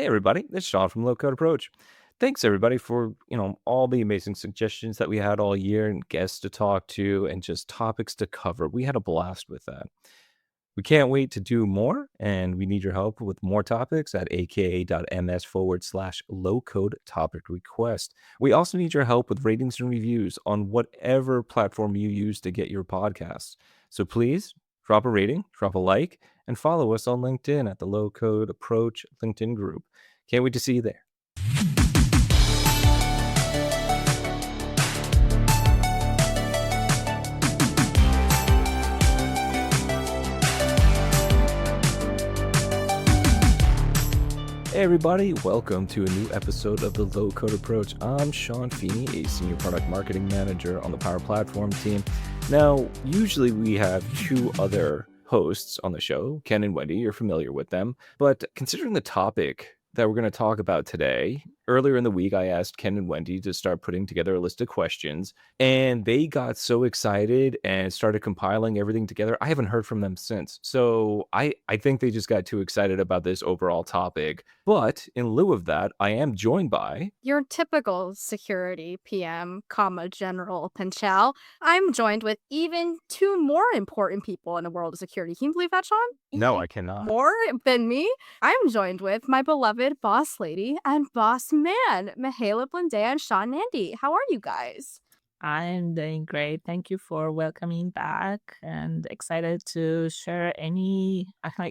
Hey everybody, it's Shawn from Low Code Approach. Thanks everybody for, all the amazing suggestions that we had all year and guests to talk to and just topics to cover. We had a blast with that. We can't wait to do more, and we need your help with more topics at aka.ms/ low code topic request. We also need your help with ratings and reviews on whatever platform you use to get your podcasts. So please drop a rating, drop a like, and follow us on LinkedIn at the Low Code Approach LinkedIn group. Can't wait to see you there. Hey everybody, welcome to a new episode of the Low Code Approach. I'm Shawn Feeney, a Senior Product Marketing Manager on the Power Platform team. Now, usually we have two other hosts on the show, Ken and Wendy. You're familiar with them. But considering the topic that we're going to talk about today, earlier in the week, I asked Ken and Wendy to start putting together a list of questions, and they got so excited and started compiling everything together. I haven't heard from them since. So I think they just got too excited about this overall topic. But in lieu of that, I am joined by your typical security PM, General Pinchal. I'm joined with even two more important people in the world of security. Can you believe that, Shawn? No, I cannot. More than me? I'm joined with my beloved boss lady and boss man, Mihaela, Blendea, and Shawn Nandi. How are you guys? I'm doing great. Thank you for welcoming back and excited to share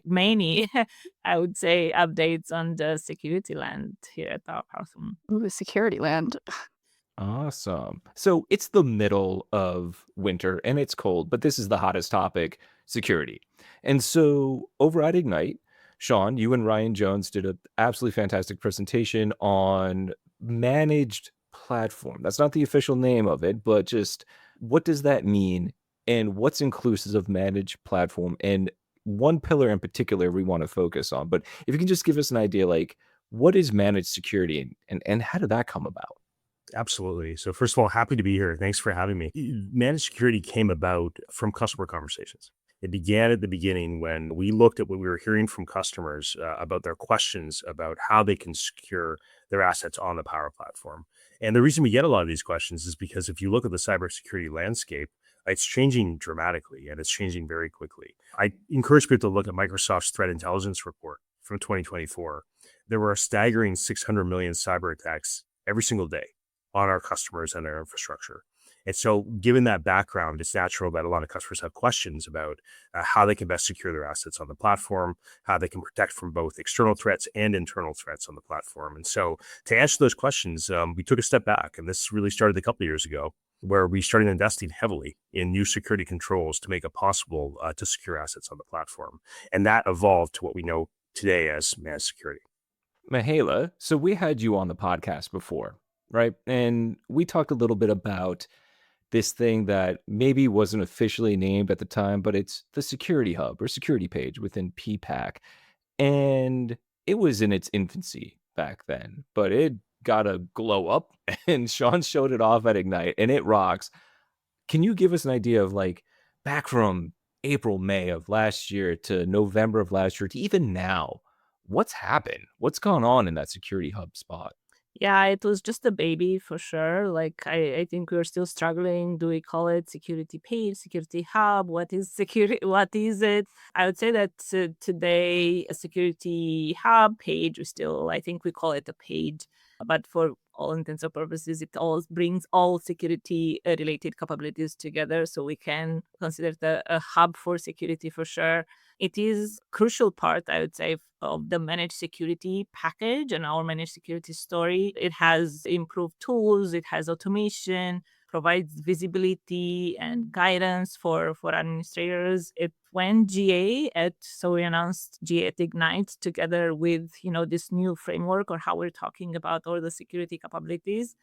many, I would say, updates on the security land here at our platform. Ooh, security land. Awesome. So it's the middle of winter and it's cold, but this is the hottest topic, security. And so over at Ignite, Shawn, you and Ryan Jones did an absolutely fantastic presentation on managed platform. That's not the official name of it, but just what does that mean and what's inclusive of managed platform and one pillar in particular we want to focus on. But if you can just give us an idea, like what is managed security and how did that come about? Absolutely. So first of all, happy to be here. Thanks for having me. Managed security came about from customer conversations. It began at the beginning when we looked at what we were hearing from customers about their questions about how they can secure their assets on the Power Platform. And the reason we get a lot of these questions is because if you look at the cybersecurity landscape, it's changing dramatically and it's changing very quickly. I encourage people to look at Microsoft's threat intelligence report from 2024. There were a staggering 600 million cyber attacks every single day on our customers and their infrastructure. And so given that background, it's natural that a lot of customers have questions about how they can best secure their assets on the platform, how they can protect from both external threats and internal threats on the platform. And so to answer those questions, we took a step back, and this really started a couple of years ago, where we started investing heavily in new security controls to make it possible to secure assets on the platform. And that evolved to what we know today as managed security. Mihaela, so we had you on the podcast before, right? And we talked a little bit about this thing that maybe wasn't officially named at the time, but it's the security hub or security page within PPAC. And it was in its infancy back then, but it got a glow up and Shawn showed it off at Ignite and it rocks. Can you give us an idea of like back from April, May of last year to November of last year to even now, what's happened? What's gone on in that security hub spot? Yeah, it was just a baby for sure. Like I think we're still struggling. Do we call it security page, security hub? What is security? What is it? I would say that today a security hub page, I think we call it a page, but for all intents and purposes, it all brings all security related capabilities together. So we can consider it a hub for security for sure. It is a crucial part, I would say, of the managed security package and our managed security story. It has improved tools, it has automation, provides visibility and guidance for administrators. It went GA so we announced GA at Ignite together with, this new framework or how we're talking about all the security capabilities.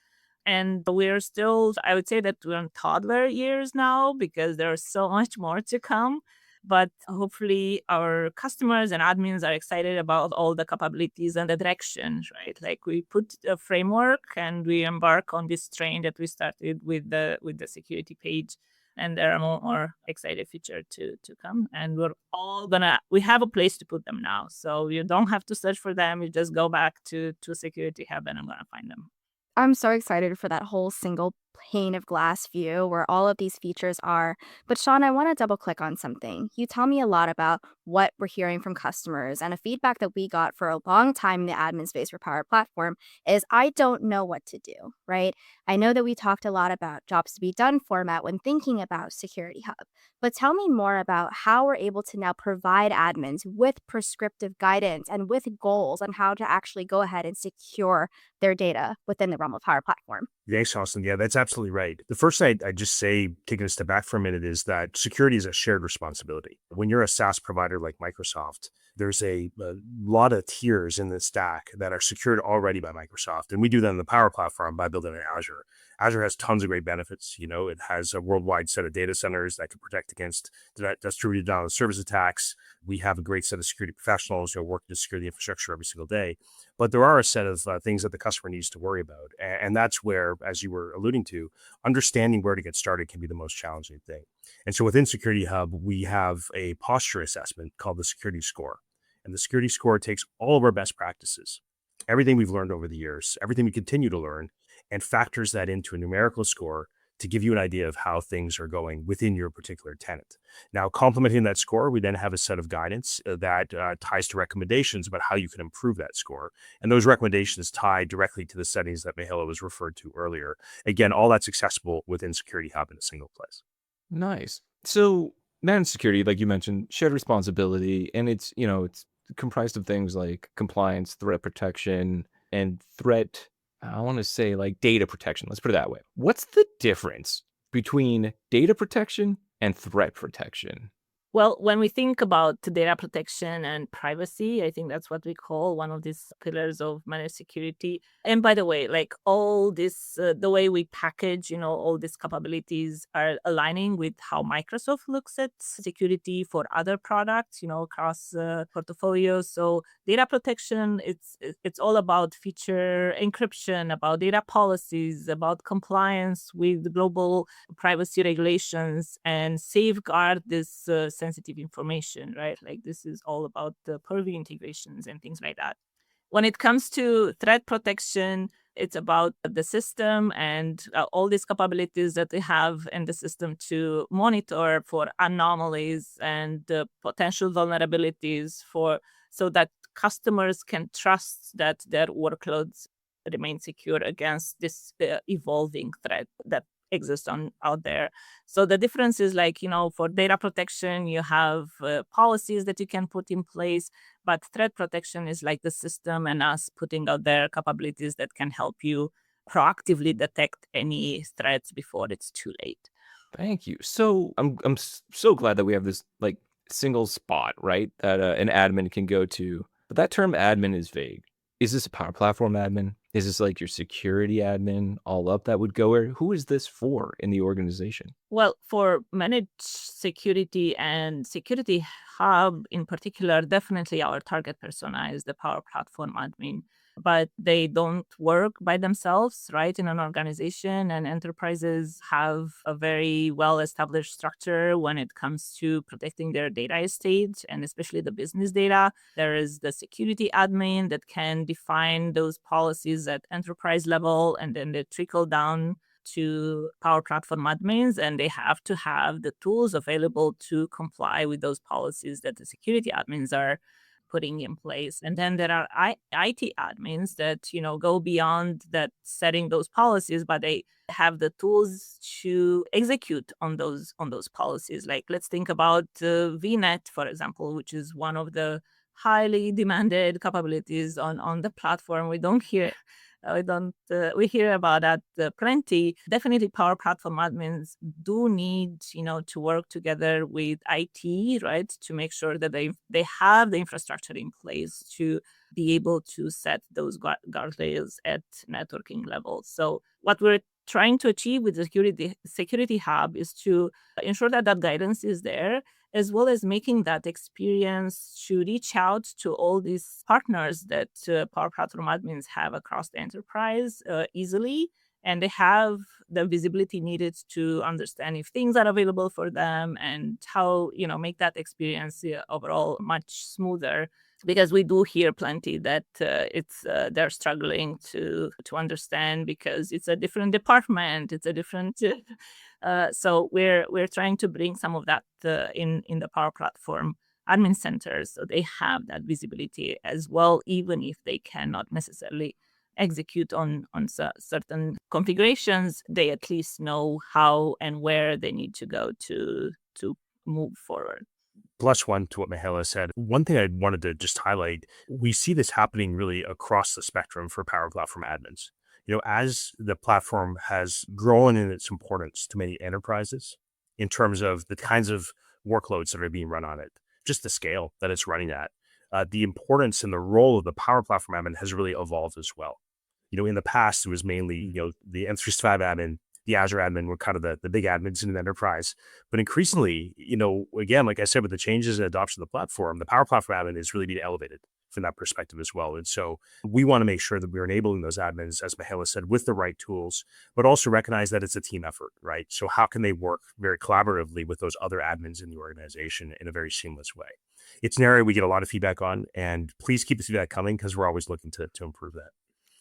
And we're still, I would say that we're in toddler years now because there's so much more to come. But hopefully our customers and admins are excited about all the capabilities and the direction, right? Like we put a framework and we embark on this train that we started with the security page and there are more exciting features to come. And we have a place to put them now. So you don't have to search for them. You just go back to Security Hub and I'm going to find them. I'm so excited for that whole single pane of glass view where all of these features are. But Shawn, I want to double click on something. You tell me a lot about what we're hearing from customers, and a feedback that we got for a long time in the admin space for Power Platform is I don't know what to do, right? I know that we talked a lot about jobs to be done format when thinking about Security Hub, but tell me more about how we're able to now provide admins with prescriptive guidance and with goals on how to actually go ahead and secure their data within the realm of Power Platform. Thanks, Austin. Yeah, that's absolutely right. The first thing I just say, taking a step back for a minute, is that security is a shared responsibility. When you're a SaaS provider like Microsoft, there's a lot of tiers in the stack that are secured already by Microsoft. And we do that in the Power Platform by building in Azure. Azure has tons of great benefits. It has a worldwide set of data centers that can protect against distributed denial of service attacks. We have a great set of security professionals who are working to secure the infrastructure every single day. But there are a set of things that the customer needs to worry about. And that's where, as you were alluding to, understanding where to get started can be the most challenging thing. And so within Security Hub, we have a posture assessment called the Security Score. And the Security Score takes all of our best practices, everything we've learned over the years, everything we continue to learn, and factors that into a numerical score to give you an idea of how things are going within your particular tenant. Now, complementing that score, we then have a set of guidance that ties to recommendations about how you can improve that score. And those recommendations tie directly to the settings that Mihaela was referred to earlier. Again, all that's accessible within Security Hub in a single place. Nice. So managed security, like you mentioned, shared responsibility, and it's comprised of things like compliance, threat protection, and I want to say like data protection. Let's put it that way. What's the difference between data protection and threat protection? Well, when we think about data protection and privacy, I think that's what we call one of these pillars of managed security. And by the way, like all this, the way we package, all these capabilities are aligning with how Microsoft looks at security for other products, across portfolios. So data protection, it's all about feature encryption, about data policies, about compliance with global privacy regulations, and safeguard this sensitive information, right? Like this is all about the purview integrations and things like that. When it comes to threat protection, it's about the system and all these capabilities that we have in the system to monitor for anomalies and potential vulnerabilities so that customers can trust that their workloads remain secure against this evolving threat that exists out there. So the difference is like, for data protection, you have policies that you can put in place, but threat protection is like the system and us putting out there capabilities that can help you proactively detect any threats before it's too late. Thank you. So I'm so glad that we have this like single spot, right, that an admin can go to. But that term admin is vague. Is this a Power Platform admin? Is this like your security admin all up that would go where? Who is this for in the organization? Well, for managed security and Security Hub in particular, definitely our target persona is the Power Platform admin. But they don't work by themselves, right? In an organization, and enterprises have a very well-established structure when it comes to protecting their data estate, and especially the business data. There is the security admin that can define those policies at enterprise level, and then they trickle down to Power Platform admins, and they have to have the tools available to comply with those policies that the security admins are putting in place. And then there are IT admins that go beyond that, setting those policies, but they have the tools to execute on those policies. Like let's think about VNet, for example, which is one of the highly demanded capabilities on the platform. We hear about that plenty. Definitely Power Platform admins do need, to work together with IT, right? To make sure that they have the infrastructure in place to be able to set those guardrails at networking level. So what we're trying to achieve with the Security Hub is to ensure that guidance is there, as well as making that experience to reach out to all these partners that Power Platform admins have across the enterprise easily, and they have the visibility needed to understand if things are available for them and how, make that experience overall much smoother. Because we do hear plenty that they're struggling to understand because it's a different department, it's a different. So we're trying to bring some of that in the Power Platform admin centers, so they have that visibility as well, even if they cannot necessarily execute on certain configurations. They at least know how and where they need to go to move forward. Plus one to what Mihaela said. One thing I wanted to just highlight, we see this happening really across the spectrum for Power Platform admins. As the platform has grown in its importance to many enterprises in terms of the kinds of workloads that are being run on it, just the scale that it's running at, the importance and the role of the Power Platform admin has really evolved as well. In the past, it was mainly, the M365 admin, the Azure admin were kind of the big admins in an enterprise. But increasingly, again, like I said, with the changes and adoption of the platform, the Power Platform admin is really being elevated from that perspective as well. And so we want to make sure that we're enabling those admins, as Mihaela said, with the right tools, but also recognize that it's a team effort, right? So how can they work very collaboratively with those other admins in the organization in a very seamless way? It's an area we get a lot of feedback on, and please keep the feedback coming because we're always looking to improve that.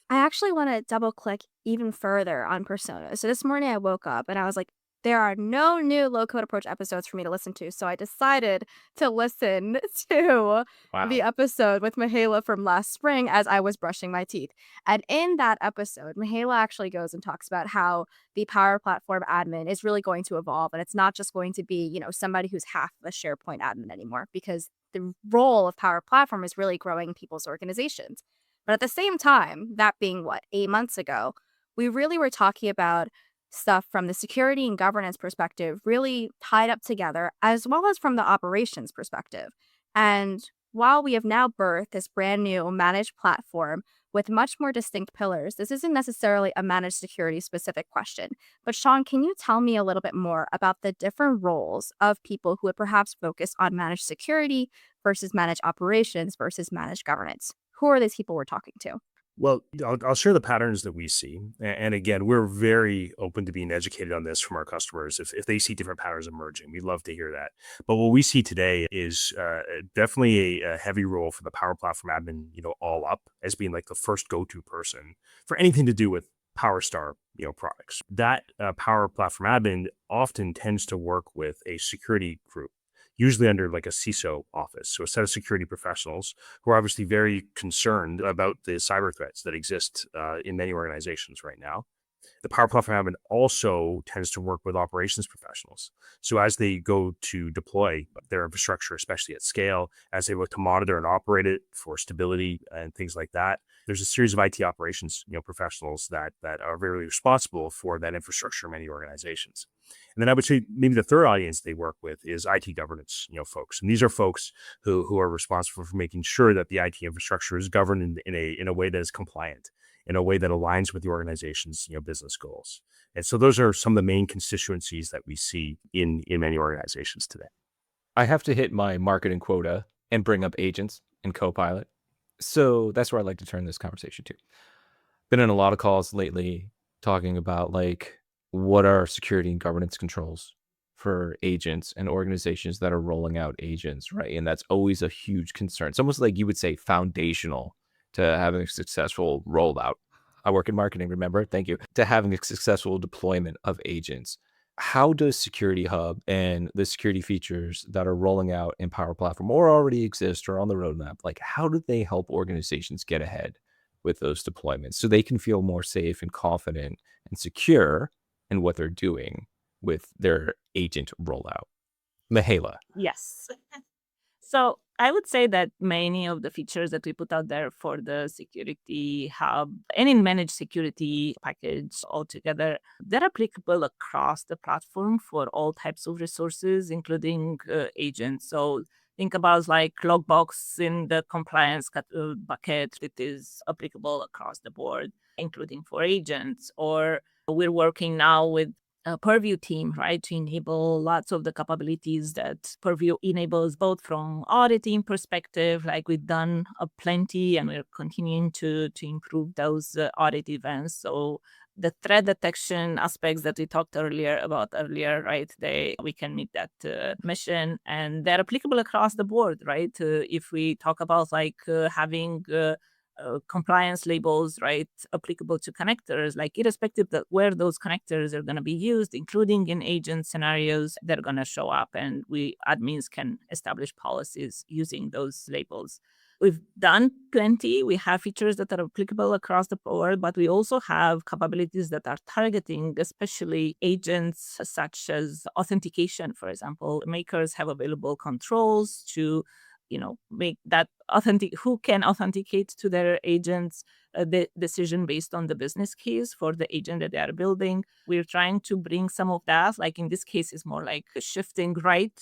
I actually want to double click even further on personas. So this morning I woke up and I was like, there are no new low code approach episodes for me to listen to. So I decided to listen to the episode with Mihaela from last spring as I was brushing my teeth. And in that episode, Mihaela actually goes and talks about how the Power Platform admin is really going to evolve. And it's not just going to be, somebody who's half a SharePoint admin anymore, because the role of Power Platform is really growing people's organizations. But at the same time, that being 8 months ago, we really were talking about stuff from the security and governance perspective, really tied up together, as well as from the operations perspective. And while we have now birthed this brand new managed platform with much more distinct pillars, this isn't necessarily a managed security specific question. But Shawn, can you tell me a little bit more about the different roles of people who would perhaps focus on managed security versus managed operations versus managed governance? Who are these people we're talking to? Well, I'll share the patterns that we see. And again, we're very open to being educated on this from our customers. If they see different patterns emerging, we'd love to hear that. But what we see today is definitely a heavy role for the Power Platform admin, all up as being like the first go-to person for anything to do with PowerStar, products. That Power Platform admin often tends to work with a security group, usually under like a CISO office. So a set of security professionals who are obviously very concerned about the cyber threats that exist in many organizations right now. The Power Platform admin also tends to work with operations professionals. So as they go to deploy their infrastructure, especially at scale, as they look to monitor and operate it for stability and things like that, there's a series of IT operations, professionals that are very responsible for that infrastructure in many organizations. And then I would say maybe the third audience they work with is IT governance, folks. And these are folks who are responsible for making sure that the IT infrastructure is governed in a way that is compliant, in a way that aligns with the organization's business goals. And so those are some of the main constituencies that we see in many organizations today. I have to hit my marketing quota and bring up agents and Copilot. So that's where I'd like to turn this conversation to. Been in a lot of calls lately talking about what are security and governance controls for agents and organizations that are rolling out agents, right? And that's always a huge concern. It's almost like you would say foundational to having a successful rollout. I work in marketing, remember? Thank you. To having a successful deployment of agents. How does Security Hub and the security features that are rolling out in Power Platform or already exist or on the roadmap, how do they help organizations get ahead with those deployments so they can feel more safe and confident and secure in what they're doing with their agent rollout? Mihaela. Yes. So I would say that many of the features that we put out there for the Security Hub and in Managed Security package altogether, they're applicable across the platform for all types of resources, including agents. So think about Logbox in the compliance bucket. It is applicable across the board, including for agents. Or we're working now with Purview team, right, to enable lots of the capabilities that Purview enables, both from auditing perspective, like we've done plenty, and we're continuing to improve those audit events. So the threat detection aspects that we talked about earlier, right? We can meet that mission, and they're applicable across the board, right? If we talk about having compliance labels, right, applicable to connectors, like irrespective of where those connectors are going to be used, including in agent scenarios, they're going to show up, and we admins can establish policies using those labels. We've done plenty. We have features that are applicable across the board, but we also have capabilities that are targeting especially agents such as authentication, for example. Makers have available controls to make that who can authenticate to their agents the decision based on the business case for the agent that they are building. We're trying to bring some of that, like in this case, is more like shifting right.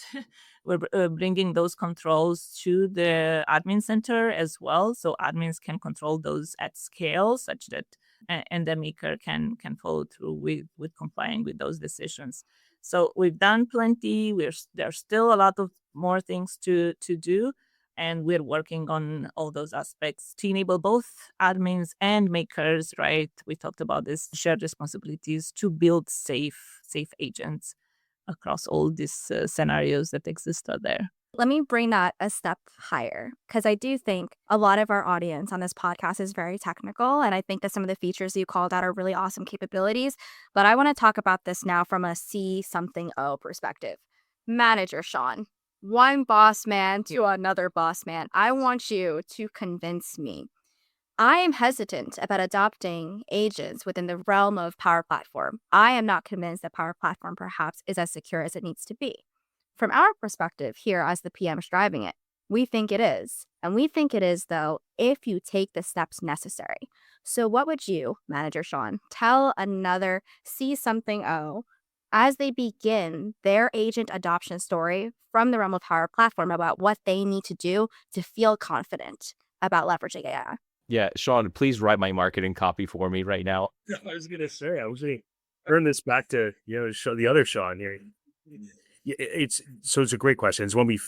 We're bringing those controls to the admin center as well, so admins can control those at scale, such that and the maker can follow through with complying with those decisions. So we've done plenty. There's still a lot of more things to do, and we're working on all those aspects to enable both admins and makers, right? We talked about this shared responsibilities to build safe agents across all these scenarios that exist out there. Let me bring that a step higher, because I do think a lot of our audience on this podcast is very technical, and I think that some of the features you called out are really awesome capabilities. But I want to talk about this now from a C something O perspective. Manager Shawn, one boss man to another boss man. I want you to convince me. I am hesitant about adopting agents within the realm of Power Platform. I am not convinced that Power Platform perhaps is as secure as it needs to be. From our perspective here as the PMs driving it, we think it is. And we think it is, though, if you take the steps necessary. So what would you, Manager Shawn, tell another C something O as they begin their agent adoption story from the realm of Power Platform about what they need to do to feel confident about leveraging AI? Yeah, Shawn, please write my marketing copy for me right now. I was going to turn this back to, show the other Shawn here. Yeah, it's a great question. It's one we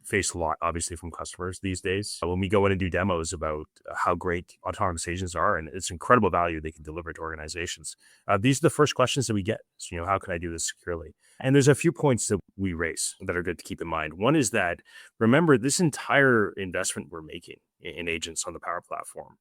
face a lot, obviously, from customers these days. When we go in and do demos about how great autonomous agents are, and it's incredible value they can deliver to organizations. These are the first questions that we get. So, how can I do this securely? And there's a few points that we raise that are good to keep in mind. One is that, remember, this entire investment we're making in agents on the Power Platform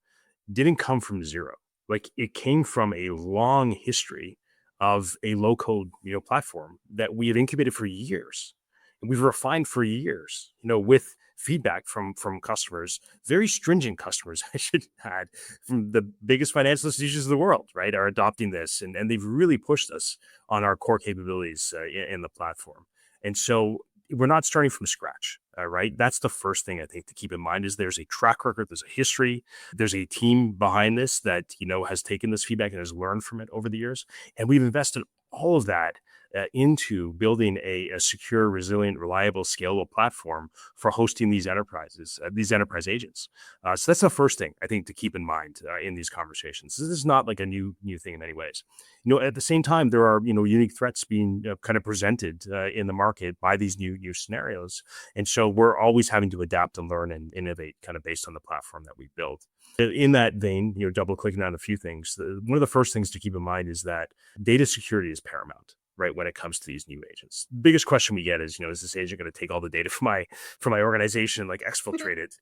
didn't come from zero. Like, it came from a long history of a low-code, platform that we had incubated for years, and we've refined for years, with feedback from customers, very stringent customers, I should add, from the biggest financial institutions of the world, right, are adopting this, and they've really pushed us on our core capabilities in the platform. And so we're not starting from scratch, right? That's the first thing I think to keep in mind is there's a track record, there's a history, there's a team behind this that, has taken this feedback and has learned from it over the years. And we've invested all of that into building a secure, resilient, reliable, scalable platform for hosting these enterprises, these enterprise agents. So that's the first thing I think to keep in mind in these conversations. This is not like a new thing in many ways. At the same time, there are unique threats being kind of presented in the market by these new scenarios, and so we're always having to adapt and learn and innovate kind of based on the platform that we built. In that vein, double clicking on a few things. One of the first things to keep in mind is that data security is paramount, right, when it comes to these new agents. The biggest question we get is, is this agent going to take all the data from my organization, like exfiltrate it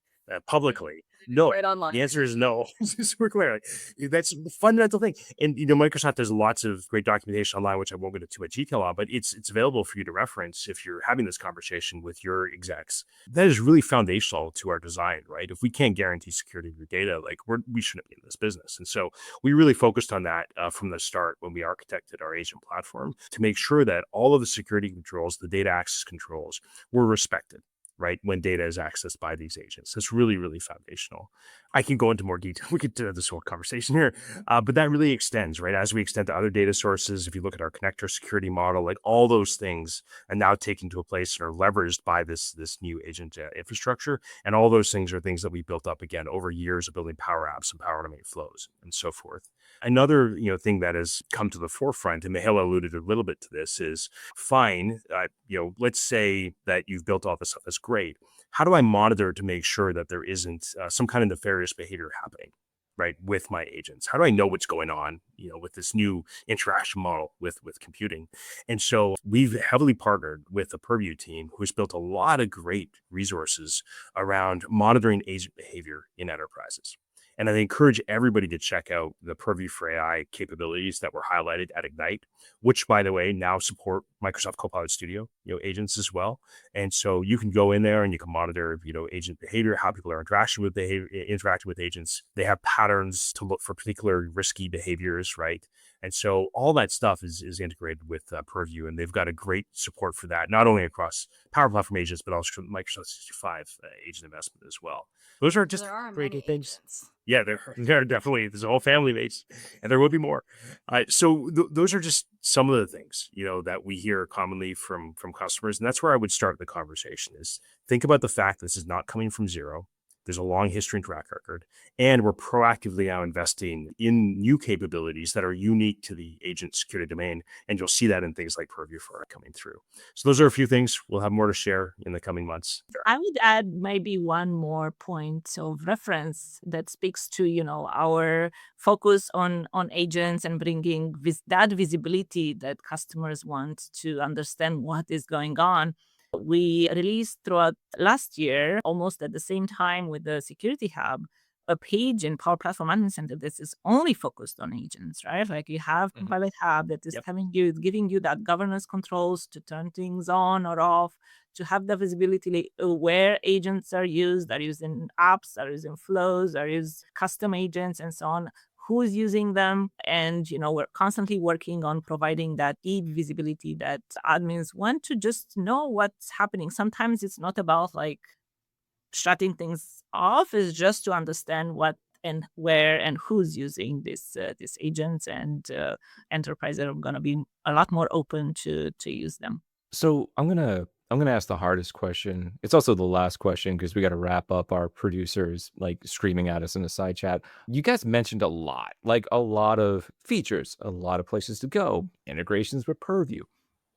publicly? No. Right online. The answer is no. Super clear. That's the fundamental thing. And Microsoft has lots of great documentation online, which I won't go into too much detail on, but it's available for you to reference if you're having this conversation with your execs. That is really foundational to our design, right? If we can't guarantee security of your data, like we shouldn't be in this business. And so we really focused on that from the start when we architected our agent platform to make sure that all of the security controls, the data access controls, were respected. right? When data is accessed by these agents. That's really, really foundational. I can go into more detail. We could do this whole conversation here, but that really extends, right? As we extend to other data sources, if you look at our connector security model, like all those things are now taken to a place and are leveraged by this new agent infrastructure. And all those things are things that we built up again over years of building Power Apps and Power Automate flows and so forth. Another thing that has come to the forefront, and Mihaela alluded a little bit to this, is fine. Let's say that you've built all this stuff. That's great. How do I monitor to make sure that there isn't some kind of nefarious behavior happening, right, with my agents? How do I know what's going on, with this new interaction model with computing? And so we've heavily partnered with the Purview team, who's built a lot of great resources around monitoring agent behavior in enterprises. And I encourage everybody to check out the Purview for AI capabilities that were highlighted at Ignite, which, by the way, now support Microsoft Copilot Studio, agents as well. And so you can go in there and you can monitor, agent behavior, how people are interacting with agents. They have patterns to look for particular risky behaviors, right? And so all that stuff is integrated with Purview, and they've got a great support for that, not only across Power Platform agents, but also Microsoft 365 agent investment as well. Those are just There are great many things. agents. Yeah, there are definitely, there's a whole family base, and there will be more. So those are just some of the things, that we hear commonly from customers. And that's where I would start the conversation is think about the fact this is not coming from zero. There's a long history and track record, and we're proactively now investing in new capabilities that are unique to the agent security domain. And you'll see that in things like Purview for AI coming through. So those are a few things. We'll have more to share in the coming months. I would add maybe one more point of reference that speaks to, our focus on agents and bringing that visibility that customers want to understand what is going on. We released throughout last year, almost at the same time with the Security Hub, a page in Power Platform Management Center that is only focused on agents, right? Like you have Copilot Hub that is giving you that governance controls to turn things on or off, to have the visibility where agents are used in apps, are using flows, are used custom agents and so on, who's using them. And, we're constantly working on providing that deep visibility that admins want to just know what's happening. Sometimes it's not about like shutting things off, it's just to understand what and where and who's using these agents, and enterprises are going to be a lot more open to use them. So I'm gonna ask the hardest question. It's also the last question because we got to wrap up. Our producers like screaming at us in the side chat. You guys mentioned a lot, like a lot of features, a lot of places to go, integrations with Purview.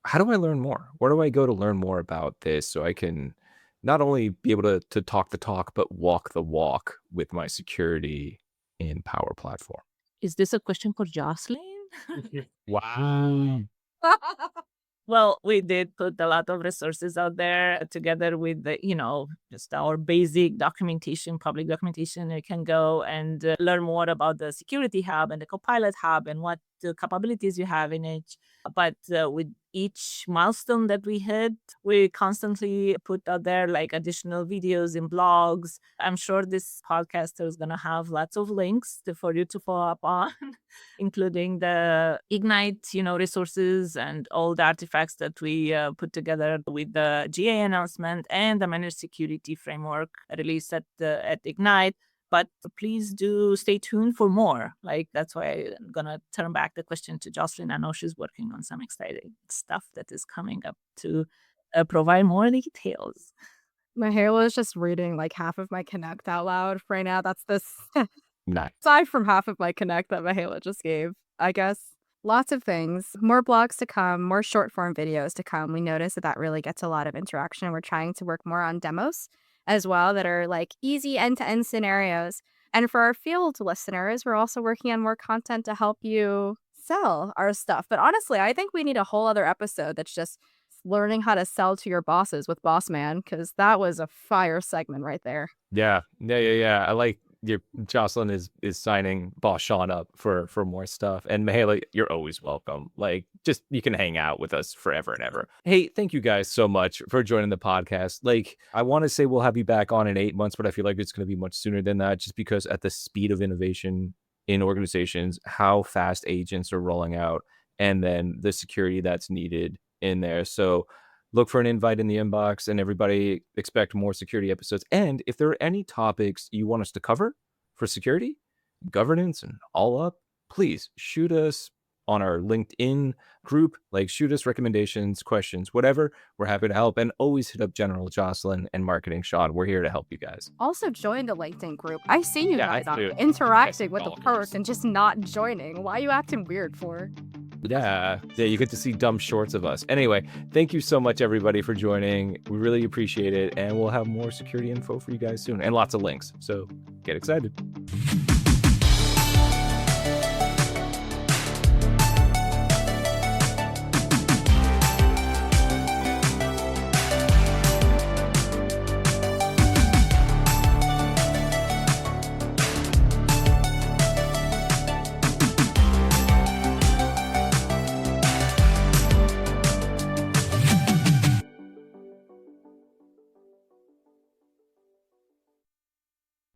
How do I learn more? Where do I go to learn more about this so I can not only be able to talk the talk, but walk the walk with my security in Power Platform? Is this a question for Jocelyn? Wow. Well, we did put a lot of resources out there together with just our basic documentation, public documentation. You can go and learn more about the Security Hub and the Copilot Hub and what the capabilities you have in it. But with each milestone that we hit, we constantly put out there like additional videos and blogs. I'm sure this podcaster is going to have lots of links for you to follow up on, including the Ignite, resources and all the artifacts that we put together with the GA announcement and the managed security framework released at Ignite. But please do stay tuned for more. Like, that's why I'm going to turn back the question to Jocelyn. I know she's working on some exciting stuff that is coming up to provide more details. Mihaela is just reading like half of my Connect out loud right now. That's this Nice. aside from half of my Connect that Mihaela just gave, I guess. Lots of things, more blogs to come, more short form videos to come. We notice that really gets a lot of interaction. We're trying to work more on demos as well that are like easy end-to-end scenarios. And for our field listeners, we're also working on more content to help you sell our stuff. But honestly, I think we need a whole other episode that's just learning how to sell to your bosses with Boss Man, because that was a fire segment right there. Yeah. I like your Jocelyn is signing Boss Shawn up for more stuff. And Mihaela, you're always welcome. Like, just you can hang out with us forever and ever. Hey, thank you guys so much for joining the podcast. Like, I want to say we'll have you back on in 8 months, but I feel like it's going to be much sooner than that, just because at the speed of innovation in organizations, how fast agents are rolling out, and then the security that's needed in there. So look for an invite in the inbox, and everybody expect more security episodes. And if there are any topics you want us to cover for security, governance, and all up, please shoot us on our LinkedIn group, like shoot us recommendations, questions, whatever. We're happy to help. And always hit up General Jocelyn and Marketing Shawn. We're here to help you guys. Also join the LinkedIn group. I see you Yeah, guys on I do. it, interacting with the Always. perk and just not joining. Why are you acting weird for? Yeah, you get to see dumb shorts of us. Anyway, thank you so much, everybody, for joining. We really appreciate it. And we'll have more security info for you guys soon and lots of links. So get excited.